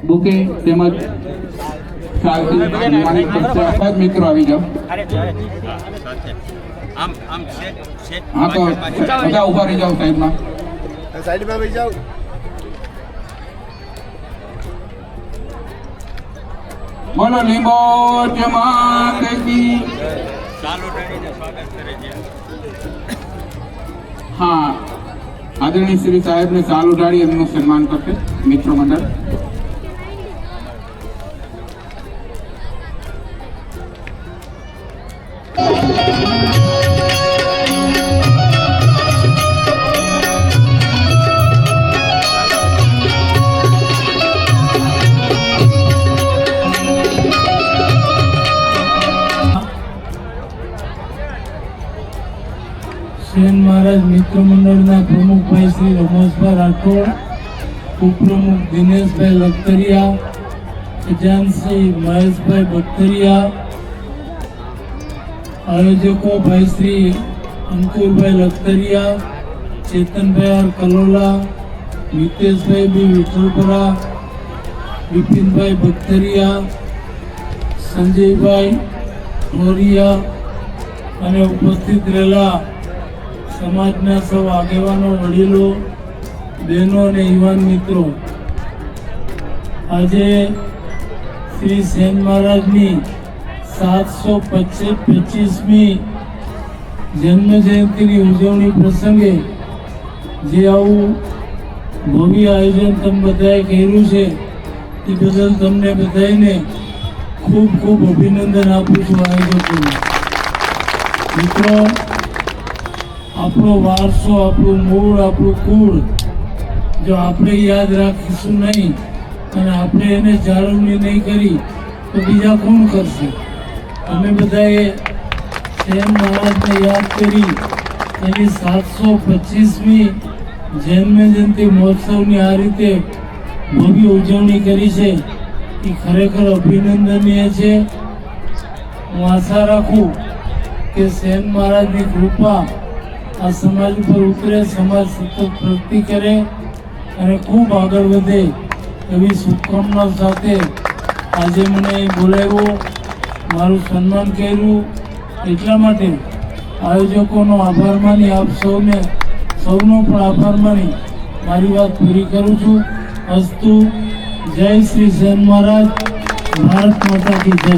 Bouquet તેમજ મિત્રો આવી જાઓ. હા તો બધા ઉભા રહી જાઓ સાઈડમાં. સાઈડમાં બેસી જાઓ. બોલો લીંબોચ માત કી. હા, આદરણીય શ્રી સાહેબને સાલ ઉઠાડી એમનું સન્માન કરશે મિત્ર મંડળ. સેન મહારાજ મિત્ર મંડળના પ્રમુખ ભાઈ શ્રી રમેશભાઈ રાઠોડ, ઉપપ્રમુખ દિનેશભાઈ લખતરિયા, ખજાનસી મહેશભાઈ બખતરિયા, આયોજકો ભાઈ શ્રી અંકુરભાઈ લખતરિયા, ચેતનભાઈ આર કલોલા, મિતેશભાઈ બી વિઠ્ઠલપરા, બિપિનભાઈ બખતરિયા, સંજયભાઈ મોરિયા અને ઉપસ્થિત રહેલા સમાજના સૌ આગેવાનો, વડીલો, બહેનો અને યુવાન મિત્રો, આજે શ્રી સેન મહારાજની 725મી જન્મ જયંતિની ઉજવણી પ્રસંગે જે આવું ભવ્ય આયોજન તમે બધાએ કર્યું છે એ બદલ તમને બધાને ખૂબ ખૂબ અભિનંદન આપું છું આયોજકોને. મિત્રો, આપણો વારસો, આપણું મૂળ, આપણું કુળ જો આપણે યાદ રાખીશું નહીં અને આપણે એને જાળવણી નહીં કરી તો બીજા કોણ કરશે? અમે બધાએ સેન મહારાજને યાદ કરી એની 725મી જન્મ જયંતિ મહોત્સવની આ રીતે ભવ્ય ઉજવણી કરી છે એ ખરેખર અભિનંદનીય છે. હું આશા રાખું કે સેન મહારાજની કૃપા આ સમાજ ઉપર ઉતરે, સમાજ સતત પ્રગતિ કરે અને ખૂબ આગળ વધે એવી શુભકામનાઓ સાથે આજે મને બોલાવ્યો, મારું સન્માન કર્યું. એટલા માટે આયોજકોનો આભાર માની, આપ સૌનો પણ આભાર માની મારી વાત પૂરી કરું છું. અસ્તુ. જય શ્રી સેન મહારાજ. ભારત માતા કી જય.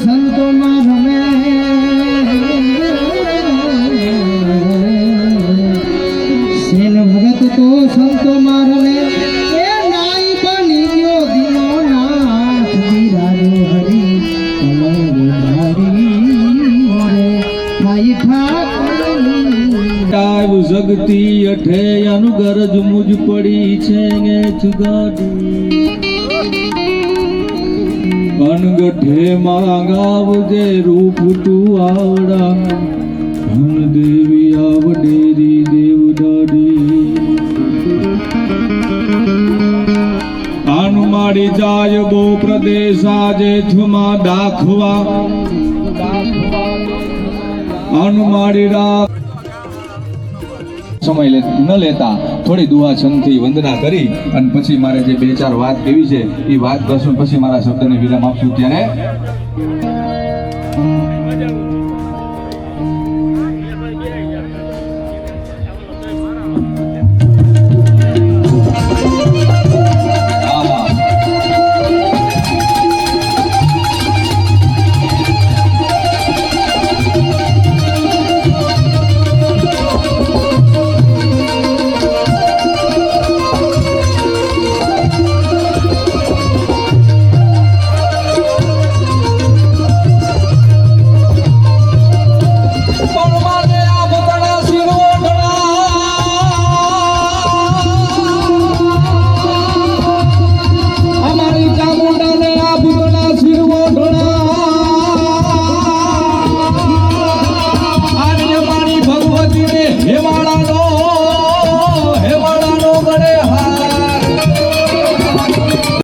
સંતોમાં રમે સેન ભગત તો સંતોમાં રમે એ નાઈ બની ગયો દિનો નાથ બિરાજો હરી જગતી અઠે અનુગરજ મુજ પડી છે ગે ચુગાડી અનગઠે માંગાવજે રૂપ તું આવડા ધન દેવી આવડેરી દેવદાડી આનુમાડી જાય બો પ્રદેશ આજે છુમા દાખવા આનુમાડી રા સમય ન લેતા થોડી દુઆ છંદથી વંદના કરી અને પછી મારે જે બે ચાર વાત કેવી છે એ વાત કરશું પછી મારા શબ્દને વિરામ આપશું ત્યારે